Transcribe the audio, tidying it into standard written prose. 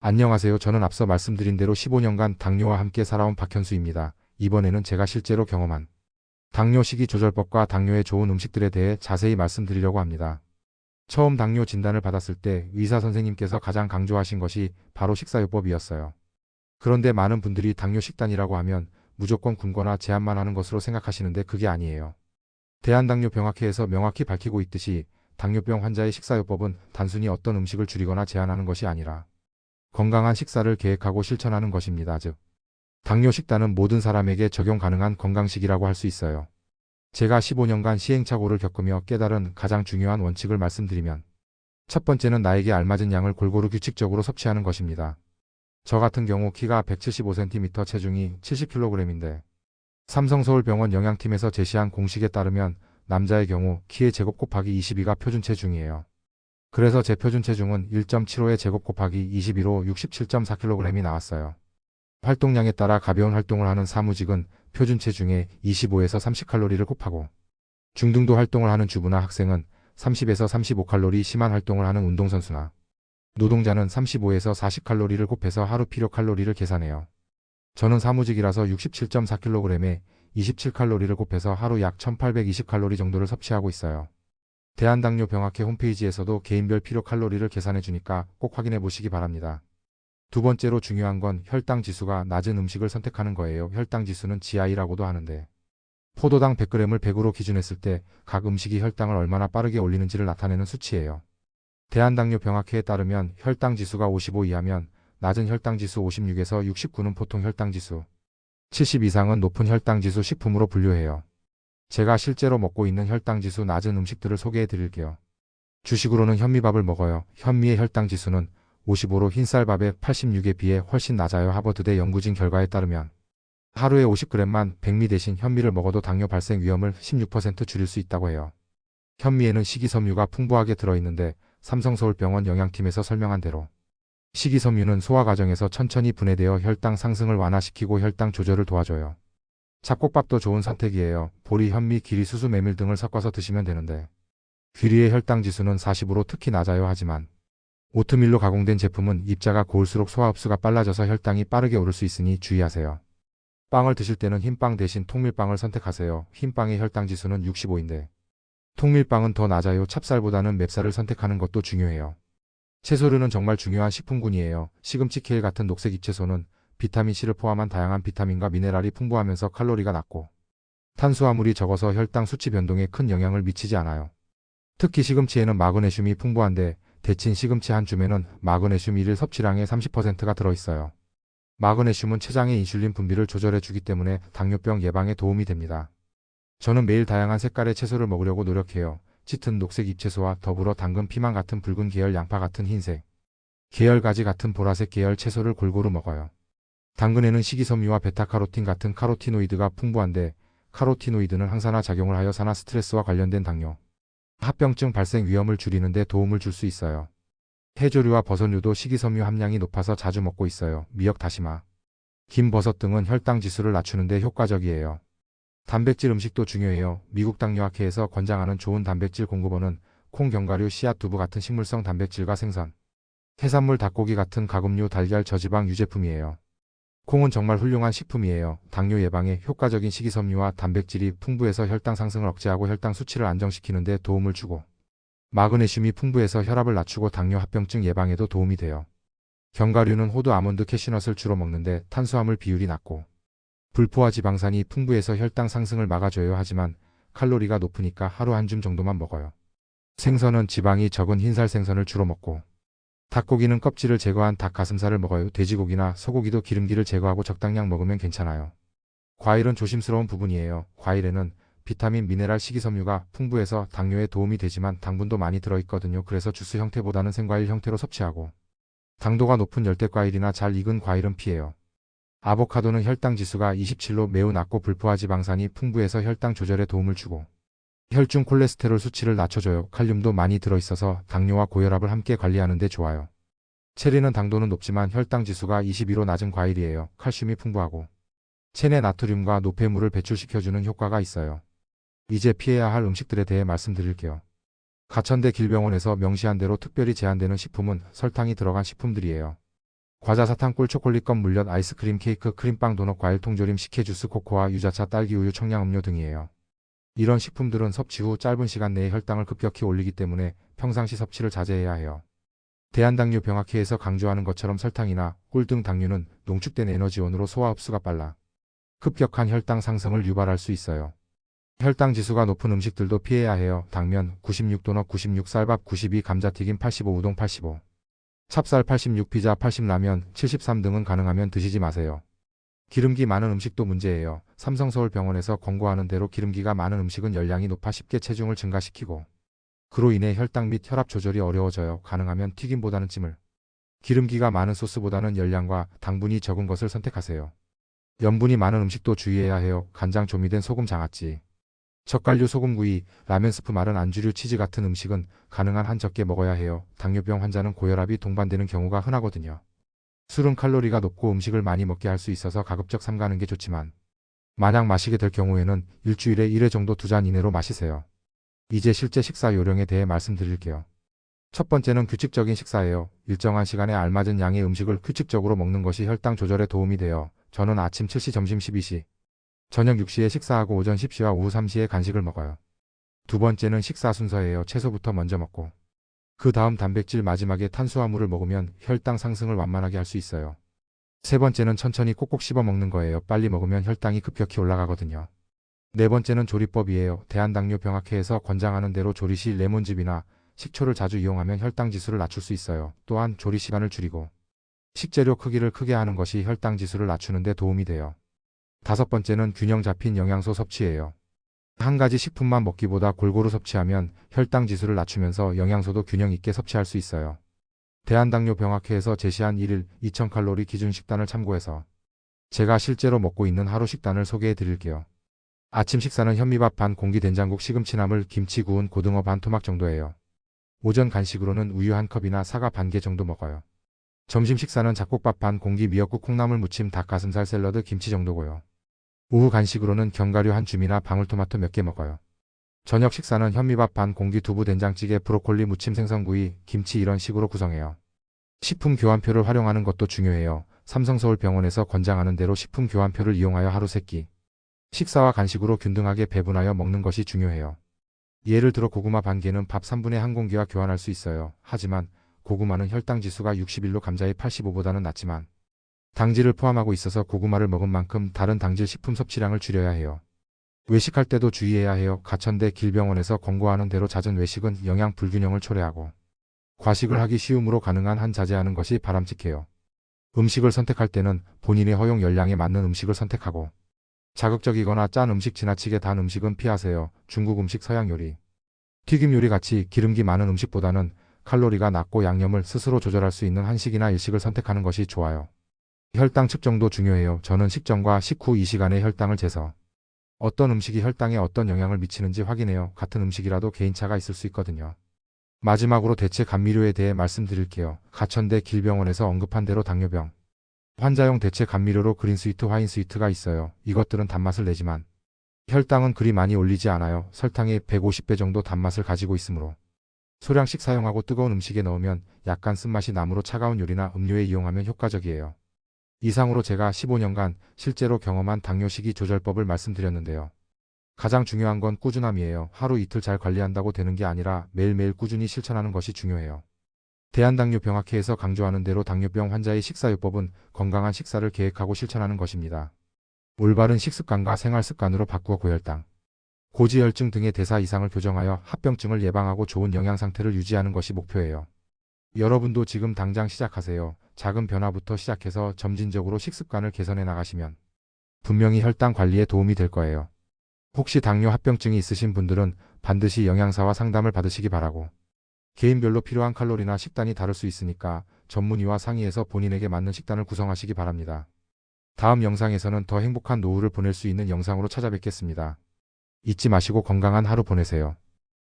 안녕하세요. 저는 앞서 말씀드린 대로 15년간 당뇨와 함께 살아온 박현수입니다. 이번에는 제가 실제로 경험한 당뇨 식이조절법과 당뇨에 좋은 음식들에 대해 자세히 말씀드리려고 합니다. 처음 당뇨 진단을 받았을 때 의사 선생님께서 가장 강조하신 것이 바로 식사요법이었어요. 그런데 많은 분들이 당뇨 식단이라고 하면 무조건 굶거나 제한만 하는 것으로 생각하시는데 그게 아니에요. 대한당뇨병학회에서 명확히 밝히고 있듯이 당뇨병 환자의 식사요법은 단순히 어떤 음식을 줄이거나 제한하는 것이 아니라 건강한 식사를 계획하고 실천하는 것입니다. 즉, 당뇨 식단은 모든 사람에게 적용 가능한 건강식이라고 할 수 있어요. 제가 15년간 시행착오를 겪으며 깨달은 가장 중요한 원칙을 말씀드리면 첫 번째는 나에게 알맞은 양을 골고루 규칙적으로 섭취하는 것입니다. 저 같은 경우 키가 175cm, 체중이 70kg인데 삼성서울병원 영양팀에서 제시한 공식에 따르면 남자의 경우 키의 제곱 곱하기 22가 표준 체중이에요. 그래서 제 표준 체중은 1.75의 제곱 곱하기 22로 67.4kg이 나왔어요. 활동량에 따라 가벼운 활동을 하는 사무직은 표준 체중에 25에서 30칼로리를 곱하고 중등도 활동을 하는 주부나 학생은 30에서 35칼로리, 심한 활동을 하는 운동선수나 노동자는 35에서 40칼로리를 곱해서 하루 필요 칼로리를 계산해요. 저는 사무직이라서 67.4kg에 27칼로리를 곱해서 하루 약 1820칼로리 정도를 섭취하고 있어요. 대한당뇨병학회 홈페이지에서도 개인별 필요 칼로리를 계산해 주니까 꼭 확인해 보시기 바랍니다. 두 번째로 중요한 건 혈당 지수가 낮은 음식을 선택하는 거예요. 혈당 지수는 GI라고도 하는데 포도당 100g을 100으로 기준했을 때 각 음식이 혈당을 얼마나 빠르게 올리는지를 나타내는 수치예요. 대한당뇨병학회에 따르면 혈당 지수가 55 이하면 낮은 혈당 지수, 56에서 69는 보통 혈당 지수, 70 이상은 높은 혈당 지수 식품으로 분류해요. 제가 실제로 먹고 있는 혈당 지수 낮은 음식들을 소개해 드릴게요. 주식으로는 현미밥을 먹어요. 현미의 혈당 지수는 55로 흰쌀밥의 86에 비해 훨씬 낮아요. 하버드대 연구진 결과에 따르면 하루에 50g만 백미 대신 현미를 먹어도 당뇨 발생 위험을 16% 줄일 수 있다고 해요. 현미에는 식이섬유가 풍부하게 들어있는데 삼성서울병원 영양팀에서 설명한 대로 식이섬유는 소화 과정에서 천천히 분해되어 혈당 상승을 완화시키고 혈당 조절을 도와줘요. 잡곡밥도 좋은 선택이에요. 보리, 현미, 기리, 수수, 메밀 등을 섞어서 드시면 되는데 귀리의 혈당 지수는 40으로 특히 낮아요. 하지만 오트밀로 가공된 제품은 입자가 고울수록 소화 흡수가 빨라져서 혈당이 빠르게 오를 수 있으니 주의하세요. 빵을 드실 때는 흰빵 대신 통밀빵을 선택하세요. 흰빵의 혈당 지수는 65인데 통밀빵은 더 낮아요. 찹쌀보다는 맵쌀을 선택하는 것도 중요해요. 채소류는 정말 중요한 식품군이에요. 시금치, 케일 같은 녹색 잎채소는 비타민C를 포함한 다양한 비타민과 미네랄이 풍부하면서 칼로리가 낮고 탄수화물이 적어서 혈당 수치 변동에 큰 영향을 미치지 않아요. 특히 시금치에는 마그네슘이 풍부한데 데친 시금치 한 줌에는 마그네슘 1일 섭취량의 30%가 들어있어요. 마그네슘은 췌장의 인슐린 분비를 조절해 주기 때문에 당뇨병 예방에 도움이 됩니다. 저는 매일 다양한 색깔의 채소를 먹으려고 노력해요. 짙은 녹색 잎채소와 더불어 당근, 피망 같은 붉은 계열, 양파 같은 흰색 계열, 가지 같은 보라색 계열 채소를 골고루 먹어요. 당근에는 식이섬유와 베타카로틴 같은 카로티노이드가 풍부한데 카로티노이드는 항산화 작용을 하여 산화 스트레스와 관련된 당뇨, 합병증 발생 위험을 줄이는 데 도움을 줄 수 있어요. 해조류와 버섯류도 식이섬유 함량이 높아서 자주 먹고 있어요. 미역, 다시마, 김, 버섯 등은 혈당 지수를 낮추는 데 효과적이에요. 단백질 음식도 중요해요. 미국 당뇨학회에서 권장하는 좋은 단백질 공급원은 콩, 견과류, 씨앗, 두부 같은 식물성 단백질과 생선, 해산물, 닭고기 같은 가금류, 달걀, 저지방 유제품이에요. 콩은 정말 훌륭한 식품이에요. 당뇨 예방에 효과적인 식이섬유와 단백질이 풍부해서 혈당 상승을 억제하고 혈당 수치를 안정시키는 데 도움을 주고 마그네슘이 풍부해서 혈압을 낮추고 당뇨 합병증 예방에도 도움이 돼요. 견과류는 호두, 아몬드, 캐슈넛을 주로 먹는데 탄수화물 비율이 낮고 불포화 지방산이 풍부해서 혈당 상승을 막아줘요. 하지만 칼로리가 높으니까 하루 한 줌 정도만 먹어요. 생선은 지방이 적은 흰살 생선을 주로 먹고 닭고기는 껍질을 제거한 닭 가슴살을 먹어요. 돼지고기나 소고기도 기름기를 제거하고 적당량 먹으면 괜찮아요. 과일은 조심스러운 부분이에요. 과일에는 비타민, 미네랄, 식이섬유가 풍부해서 당뇨에 도움이 되지만 당분도 많이 들어있거든요. 그래서 주스 형태보다는 생과일 형태로 섭취하고 당도가 높은 열대과일이나 잘 익은 과일은 피해요. 아보카도는 혈당 지수가 27로 매우 낮고 불포화 지방산이 풍부해서 혈당 조절에 도움을 주고 혈중 콜레스테롤 수치를 낮춰줘요. 칼륨도 많이 들어있어서 당뇨와 고혈압을 함께 관리하는 데 좋아요. 체리는 당도는 높지만 혈당 지수가 22로 낮은 과일이에요. 칼슘이 풍부하고 체내 나트륨과 노폐물을 배출시켜주는 효과가 있어요. 이제 피해야 할 음식들에 대해 말씀드릴게요. 가천대 길병원에서 명시한 대로 특별히 제한되는 식품은 설탕이 들어간 식품들이에요. 과자, 사탕, 꿀, 초콜릿, 껌, 물엿, 아이스크림, 케이크, 크림빵, 도넛, 과일, 통조림, 식혜, 주스, 코코아, 유자차, 딸기, 우유, 청량음료 등이에요. 이런 식품들은 섭취 후 짧은 시간 내에 혈당을 급격히 올리기 때문에 평상시 섭취를 자제해야 해요. 대한당뇨병학회에서 강조하는 것처럼 설탕이나 꿀 등 당류는 농축된 에너지원으로 소화 흡수가 빨라 급격한 혈당 상승을 유발할 수 있어요. 혈당 지수가 높은 음식들도 피해야 해요. 당면 96, 도넛 96, 쌀밥 92, 감자튀김 85, 우동 85, 찹쌀 86, 피자 80, 라면 73 등은 가능하면 드시지 마세요. 기름기 많은 음식도 문제예요. 삼성서울병원에서 권고하는 대로 기름기가 많은 음식은 열량이 높아 쉽게 체중을 증가시키고 그로 인해 혈당 및 혈압 조절이 어려워져요. 가능하면 튀김보다는 찜을, 기름기가 많은 소스보다는 열량과 당분이 적은 것을 선택하세요. 염분이 많은 음식도 주의해야 해요. 간장 조미된 소금, 장아찌, 젓갈류, 소금구이, 라면 스프, 마른 안주류, 치즈 같은 음식은 가능한 한 적게 먹어야 해요. 당뇨병 환자는 고혈압이 동반되는 경우가 흔하거든요. 술은 칼로리가 높고 음식을 많이 먹게 할 수 있어서 가급적 삼가는 게 좋지만 만약 마시게 될 경우에는 일주일에 1회 정도 2잔 이내로 마시세요. 이제 실제 식사 요령에 대해 말씀드릴게요. 첫 번째는 규칙적인 식사예요. 일정한 시간에 알맞은 양의 음식을 규칙적으로 먹는 것이 혈당 조절에 도움이 돼요. 저는 아침 7시, 점심 12시, 저녁 6시에 식사하고 오전 10시와 오후 3시에 간식을 먹어요. 두 번째는 식사 순서예요. 채소부터 먼저 먹고 그 다음 단백질, 마지막에 탄수화물을 먹으면 혈당 상승을 완만하게 할 수 있어요. 세 번째는 천천히 꼭꼭 씹어 먹는 거예요. 빨리 먹으면 혈당이 급격히 올라가거든요. 네 번째는 조리법이에요. 대한당뇨병학회에서 권장하는 대로 조리 시 레몬즙이나 식초를 자주 이용하면 혈당 지수를 낮출 수 있어요. 또한 조리 시간을 줄이고 식재료 크기를 크게 하는 것이 혈당 지수를 낮추는 데 도움이 돼요. 다섯 번째는 균형 잡힌 영양소 섭취예요. 한 가지 식품만 먹기보다 골고루 섭취하면 혈당 지수를 낮추면서 영양소도 균형 있게 섭취할 수 있어요. 대한당뇨병학회에서 제시한 1일 2000칼로리 기준 식단을 참고해서 제가 실제로 먹고 있는 하루 식단을 소개해 드릴게요. 아침 식사는 현미밥 반 공기, 된장국, 시금치나물, 김치, 구운 고등어 반, 토막 정도예요. 오전 간식으로는 우유 한 컵이나 사과 반 개 정도 먹어요. 점심 식사는 잡곡밥 반 공기, 미역국, 콩나물 무침, 닭가슴살 샐러드, 김치 정도고요. 오후 간식으로는 견과류 한 줌이나 방울토마토 몇 개 먹어요. 저녁 식사는 현미밥 반 공기, 두부, 된장찌개, 브로콜리, 무침, 생선구이, 김치 이런 식으로 구성해요. 식품 교환표를 활용하는 것도 중요해요. 삼성서울병원에서 권장하는 대로 식품 교환표를 이용하여 하루 3끼 식사와 간식으로 균등하게 배분하여 먹는 것이 중요해요. 예를 들어 고구마 반 개는 밥 3분의 1 공기와 교환할 수 있어요. 하지만 고구마는 혈당 지수가 61로 감자의 85보다는 낮지만 당질을 포함하고 있어서 고구마를 먹은 만큼 다른 당질 식품 섭취량을 줄여야 해요. 외식할 때도 주의해야 해요. 가천대 길병원에서 권고하는 대로 잦은 외식은 영양 불균형을 초래하고 과식을 하기 쉬우므로 가능한 한 자제하는 것이 바람직해요. 음식을 선택할 때는 본인의 허용 열량에 맞는 음식을 선택하고 자극적이거나 짠 음식, 지나치게 단 음식은 피하세요. 중국 음식, 서양 요리, 튀김 요리 같이 기름기 많은 음식보다는 칼로리가 낮고 양념을 스스로 조절할 수 있는 한식이나 일식을 선택하는 것이 좋아요. 혈당 측정도 중요해요. 저는 식전과 식후 이 시간에 혈당을 재서 어떤 음식이 혈당에 어떤 영향을 미치는지 확인해요. 같은 음식이라도 개인차가 있을 수 있거든요. 마지막으로 대체 감미료에 대해 말씀드릴게요. 가천대 길병원에서 언급한 대로 당뇨병 환자용 대체 감미료로 그린 스위트, 화인 스위트가 있어요. 이것들은 단맛을 내지만 혈당은 그리 많이 올리지 않아요. 설탕의 150배 정도 단맛을 가지고 있으므로 소량씩 사용하고 뜨거운 음식에 넣으면 약간 쓴맛이 나므로 차가운 요리나 음료에 이용하면 효과적이에요. 이상으로 제가 15년간 실제로 경험한 당뇨식이 조절법을 말씀드렸는데요. 가장 중요한 건 꾸준함이에요. 하루 이틀 잘 관리한다고 되는 게 아니라 매일매일 꾸준히 실천하는 것이 중요해요. 대한당뇨병학회에서 강조하는 대로 당뇨병 환자의 식사요법은 건강한 식사를 계획하고 실천하는 것입니다. 올바른 식습관과 생활습관으로 바꾸어 고혈당, 고지혈증 등의 대사 이상을 교정하여 합병증을 예방하고 좋은 영양 상태를 유지하는 것이 목표예요. 여러분도 지금 당장 시작하세요. 작은 변화부터 시작해서 점진적으로 식습관을 개선해 나가시면 분명히 혈당 관리에 도움이 될 거예요. 혹시 당뇨 합병증이 있으신 분들은 반드시 영양사와 상담을 받으시기 바라고 개인별로 필요한 칼로리나 식단이 다를 수 있으니까 전문의와 상의해서 본인에게 맞는 식단을 구성하시기 바랍니다. 다음 영상에서는 더 행복한 노후를 보낼 수 있는 영상으로 찾아뵙겠습니다. 잊지 마시고 건강한 하루 보내세요.